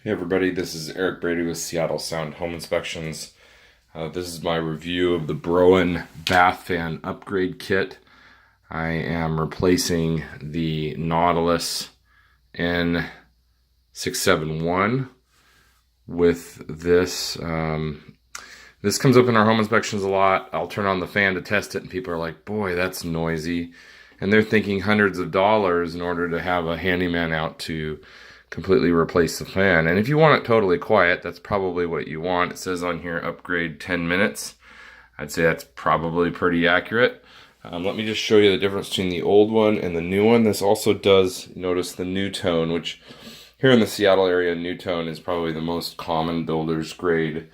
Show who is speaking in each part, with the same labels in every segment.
Speaker 1: Hey everybody, this is Eric Brady with Seattle Sound Home Inspections. This is my review of the Broan bath fan upgrade kit. I am replacing the Nautilus N671 with this. This comes up in our home inspections a lot. I'll turn on the fan to test it and people are like, boy, that's noisy. And they're thinking hundreds of dollars in order to have a handyman out to completely replace the fan. And if you want it totally quiet, that's probably what you want. It says on here, upgrade 10 minutes. I'd say that's probably pretty accurate. Let me just show you the difference between the old one and the new one. This also does notice the new tone, which here in the Seattle area, new tone is probably the most common builder's grade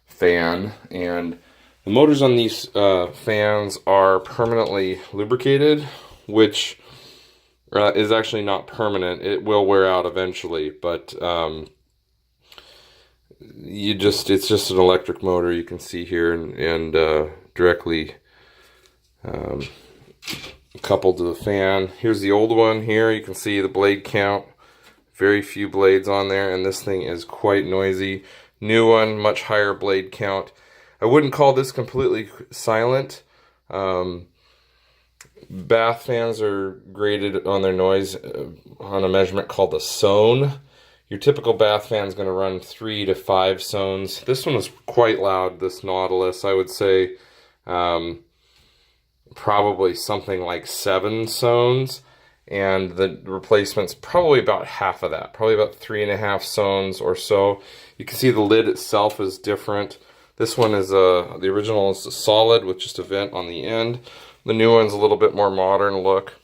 Speaker 1: fan. And the motors on these fans are permanently lubricated, which is actually not permanent. It will wear out eventually, but it's just an electric motor you can see here and directly coupled to the fan. Here's the old one here. You can see the blade count. Very few blades on there, and this thing is quite noisy. New one, much higher blade count. I wouldn't call this completely silent. Bath fans are graded on their noise on a measurement called the zone. Your typical bath fan is going to run 3 to 5 zones. This one was quite loud, this Nautilus. I would say probably something like 7 zones. And the replacement's probably about half of that, probably about 3.5 zones or so. You can see the lid itself is different. This one is the original is a solid with just a vent on the end. The new one's a little bit more modern look,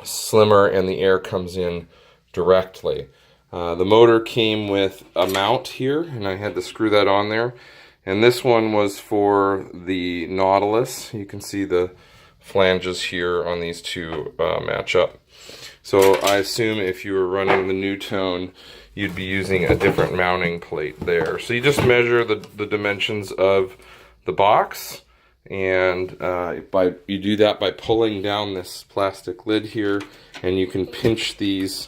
Speaker 1: slimmer, and the air comes in directly. The motor came with a mount here, and I had to screw that on there. And this one was for the Nautilus. You can see the flanges here on these two match up. So I assume if you were running the new tone, you'd be using a different mounting plate there. So you just measure the dimensions of the box. And you do that by pulling down this plastic lid here, and you can pinch these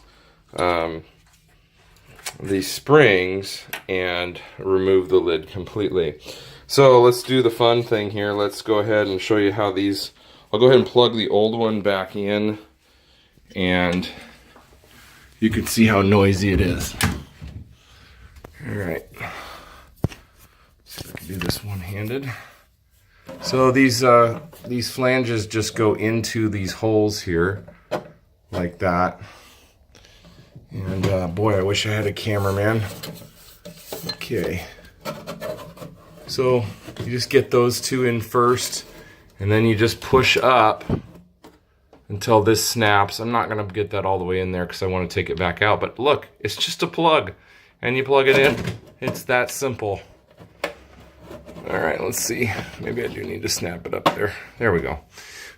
Speaker 1: springs and remove the lid completely. So let's do the fun thing here. Let's go ahead and show you how these. I'll go ahead and plug the old one back in, and you can see how noisy it is. All right, see if I can do this one-handed. So these flanges just go into these holes here, like that. And boy, I wish I had a cameraman. Okay. So you just get those two in first, and then you just push up until this snaps. I'm not gonna get that all the way in there because I want to take it back out. But look, it's just a plug, and you plug it in. It's that simple. All right, let's see. Maybe I do need to snap it up there. There we go.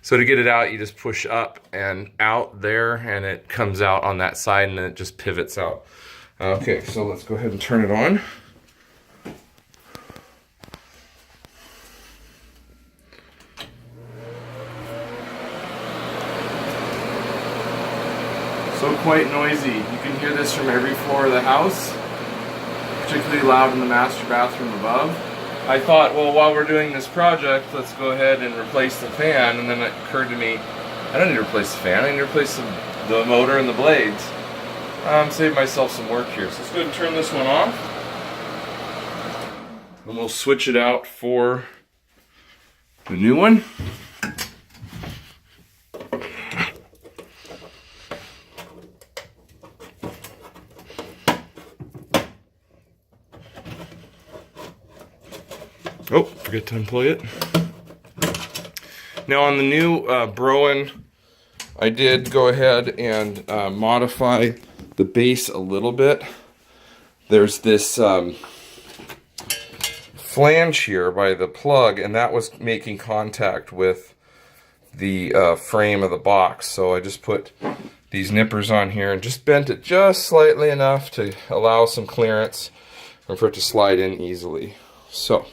Speaker 1: So to get it out, you just push up and out there, and it comes out on that side, and then it just pivots out. Okay, so let's go ahead and turn it on. So quite noisy. You can hear this from every floor of the house, particularly loud in the master bathroom above. I thought, well, while we're doing this project, let's go ahead and replace the fan, and then it occurred to me, I don't need to replace the fan, I need to replace the motor and the blades. Save myself some work here. So let's go ahead and turn this one off. And we'll switch it out for the new one. Oh, forget to unplug it. Now on the new Broan, I did go ahead and modify the base a little bit. There's this flange here by the plug, and that was making contact with the frame of the box. So I just put these nippers on here and just bent it just slightly enough to allow some clearance and for it to slide in easily. So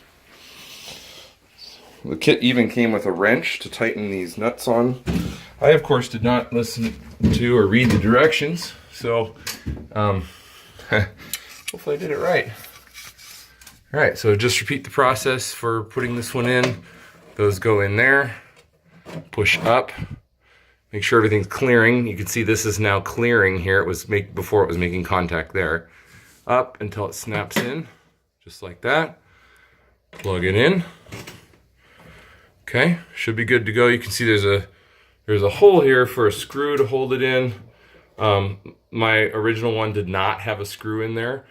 Speaker 1: the kit even came with a wrench to tighten these nuts on. I, of course, did not listen to or read the directions, so Hopefully I did it right. All right, so just repeat the process for putting this one in. Those go in there, push up, make sure everything's clearing. You can see this is now clearing here. It was before it was making contact there. Up until it snaps in, just like that. Plug it in. Okay, should be good to go. You can see there's a hole here for a screw to hold it in. My original one did not have a screw in there.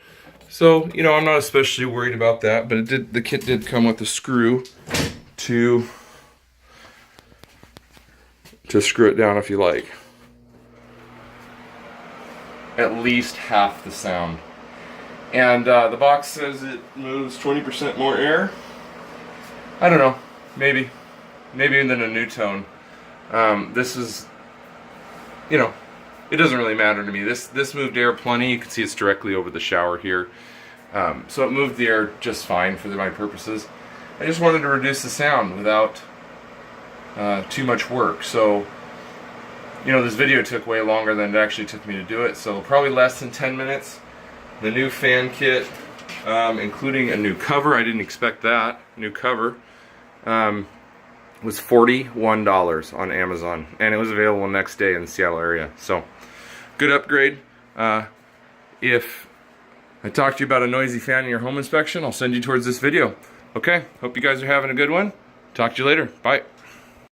Speaker 1: So, you know, I'm not especially worried about that, but the kit did come with a screw to screw it down if you like. At least half the sound. And the box says it moves 20% more air. I don't know, maybe than a new tone. This is, you know, it doesn't really matter to me. This moved air plenty. You can see it's directly over the shower here. So it moved the air just fine for my purposes. I just wanted to reduce the sound without too much work. So, you know, this video took way longer than it actually took me to do it. So probably less than 10 minutes. The new fan kit, including a new cover. I didn't expect that. New cover. Was $41 on Amazon, and it was available next day in the Seattle area. So, good upgrade. If I talked to you about a noisy fan in your home inspection, I'll send you towards this video. Okay, hope you guys are having a good one. Talk to you later. Bye.